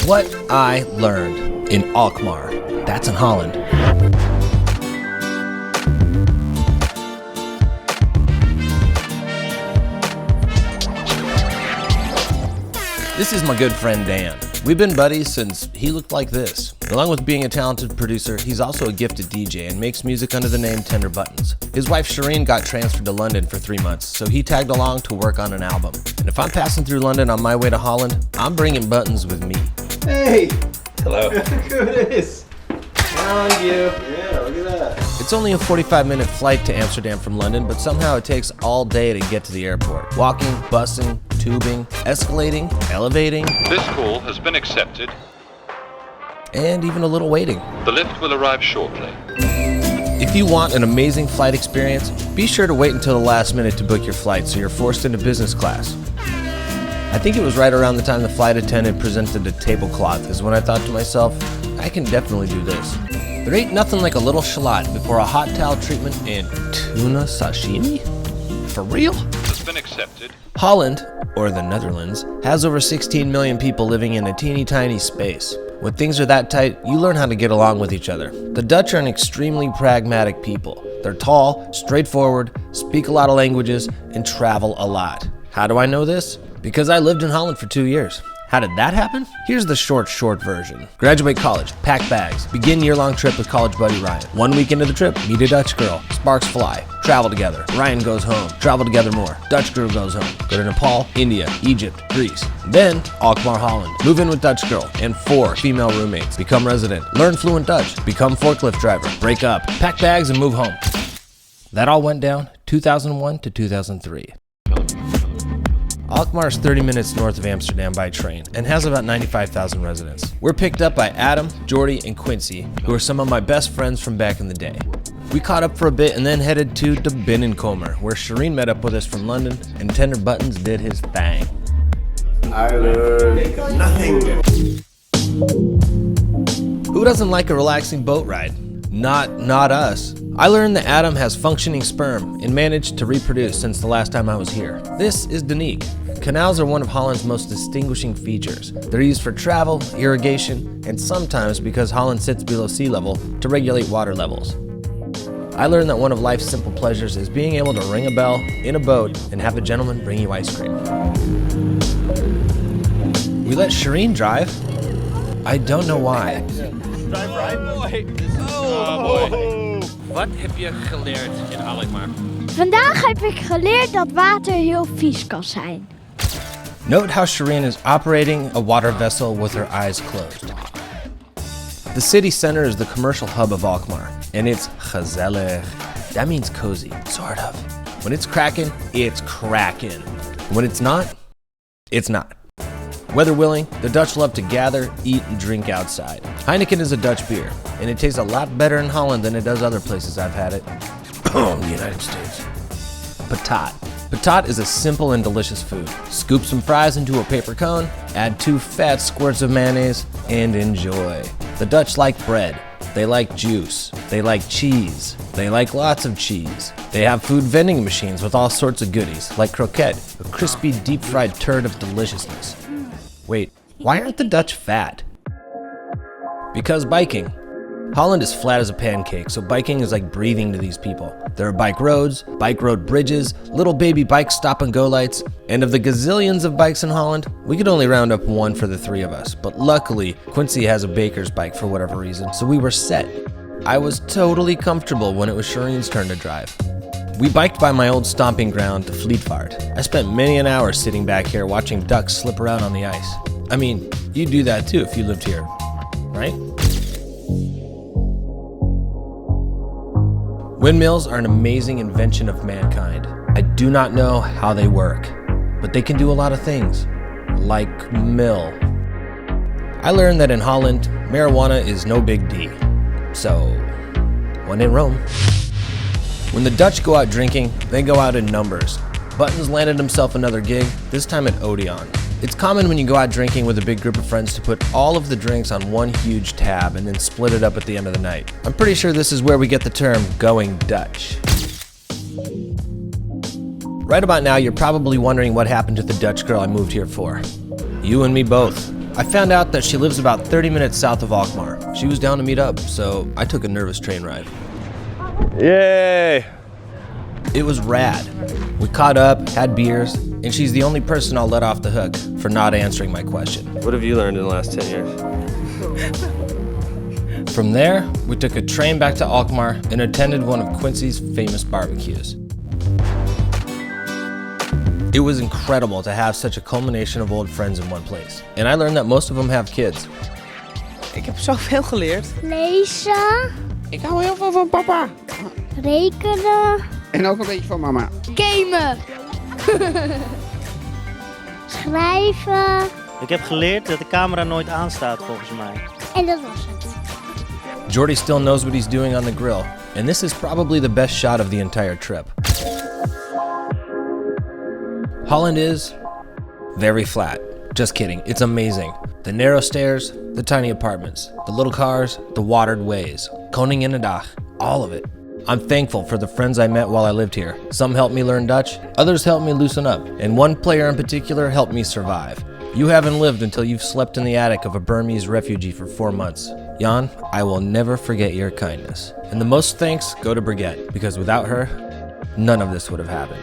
What I learned in Alkmaar. That's in Holland. This is my good friend Dan. We've been buddies since he looked like this. Along with being a talented producer, he's also a gifted DJ and makes music under the name Tender Buttons. His wife Shireen got transferred to London for 3 months, so he tagged along to work on an album. And if I'm passing through London on my way to Holland, I'm bringing Buttons with me. Hey! Hello. Look who it is. Found you. Yeah, look at that. It's only a 45-minute flight to Amsterdam from London, but somehow it takes all day to get to the airport. Walking, busing, tubing, escalating, elevating. This call has been accepted. And even a little waiting. The lift will arrive shortly. If you want an amazing flight experience, be sure to wait until the last minute to book your flight so you're forced into business class. I think it was right around the time the flight attendant presented a tablecloth is when I thought to myself, I can definitely do this. There ain't nothing like a little shallot before a hot towel treatment and tuna sashimi? For real? Has been accepted. Holland, or the Netherlands, has over 16 million people living in a teeny tiny space. When things are that tight, you learn how to get along with each other. The Dutch are an extremely pragmatic people. They're tall, straightforward, speak a lot of languages, and travel a lot. How do I know this? Because I lived in Holland for 2 years. How did that happen? Here's the short version. Graduate college, pack bags, begin year-long trip with college buddy Ryan. 1 week into the trip, meet a Dutch girl, sparks fly, travel together. Ryan goes home, travel together more. Dutch girl goes home, go to Nepal, India, Egypt, Greece. Then, Alkmaar, Holland. Move in with Dutch girl and 4 female roommates. Become resident, learn fluent Dutch, become forklift driver, break up, pack bags and move home. That all went down 2001 to 2003. Alkmaar is 30 minutes north of Amsterdam by train and has about 95,000 residents. We're picked up by Adam, Jordy, and Quincy, who are some of my best friends from back in the day. We caught up for a bit and then headed to De Binnenkomer, where Shireen met up with us from London and Tender Buttons did his thing. I learned nothing. Who doesn't like a relaxing boat ride? Not us. I learned that Adam has functioning sperm and managed to reproduce since the last time I was here. This is Danique. Canals are one of Holland's most distinguishing features. They're used for travel, irrigation, and sometimes, because Holland sits below sea level, to regulate water levels. I learned that one of life's simple pleasures is being able to ring a bell in a boat and have a gentleman bring you ice cream. We let Shireen drive. I don't know why. Drive right, boy. boy. Wat heb je geleerd in Alkmaar? Vandaag heb ik geleerd dat water heel vies kan zijn. Note how Shireen is operating a water vessel with her eyes closed. The city center is the commercial hub of Alkmaar, and it's gezellig. That means cozy, sort of. When it's cracking, it's cracking. When it's not, it's not. Weather willing, the Dutch love to gather, eat, and drink outside. Heineken is a Dutch beer, and it tastes a lot better in Holland than it does other places I've had it. The United States. Patat. Patat is a simple and delicious food. Scoop some fries into a paper cone, add 2 fat squirts of mayonnaise, and enjoy. The Dutch like bread. They like juice. They like cheese. They like lots of cheese. They have food vending machines with all sorts of goodies, like croquette, a crispy, deep-fried turd of deliciousness. Wait, why aren't the Dutch fat? Because biking. Holland is flat as a pancake, so biking is like breathing to these people. There are bike roads, bike road bridges, little baby bike stop and go lights, and of the gazillions of bikes in Holland, we could only round up 1 for the 3 of us. But luckily, Quincy has a baker's bike for whatever reason, so we were set. I was totally comfortable when it was Shireen's turn to drive. We biked by my old stomping ground to Vlietvaart. I spent many an hour sitting back here watching ducks slip around on the ice. I mean, you'd do that too if you lived here, right? Windmills are an amazing invention of mankind. I do not know how they work, but they can do a lot of things, like mill. I learned that in Holland, marijuana is no big deal. So, when in Rome. When the Dutch go out drinking, they go out in numbers. Buttons landed himself another gig, this time at Odeon. It's common when you go out drinking with a big group of friends to put all of the drinks on one huge tab and then split it up at the end of the night. I'm pretty sure this is where we get the term going Dutch. Right about now, you're probably wondering what happened to the Dutch girl I moved here for. You and me both. I found out that she lives about 30 minutes south of Alkmaar. She was down to meet up, so I took a nervous train ride. Yay! It was rad. We caught up, had beers, and she's the only person I'll let off the hook for not answering my question. What have you learned in the last 10 years? From there, we took a train back to Alkmaar and attended one of Quincy's famous barbecues. It was incredible to have such a culmination of old friends in one place. And I learned that most of them have kids. Ik heb zoveel geleerd. Lezen, Ik hou heel veel van papa. rekenen, En ook een beetje van mama. gamen, schrijven. Ik heb geleerd dat de camera nooit aanstaat volgens mij. En dat was het. Jordy still knows what he's doing on the grill, and this is probably the best shot of the entire trip. Holland is very flat. Just kidding, it's amazing. The narrow stairs, the tiny apartments, the little cars, the watered ways, koning in de dag, all of it. I'm thankful for the friends I met while I lived here. Some helped me learn Dutch, others helped me loosen up, and one player in particular helped me survive. You haven't lived until you've slept in the attic of a Burmese refugee for 4 months. Jan, I will never forget your kindness. And the most thanks go to Brigitte, because without her, none of this would have happened.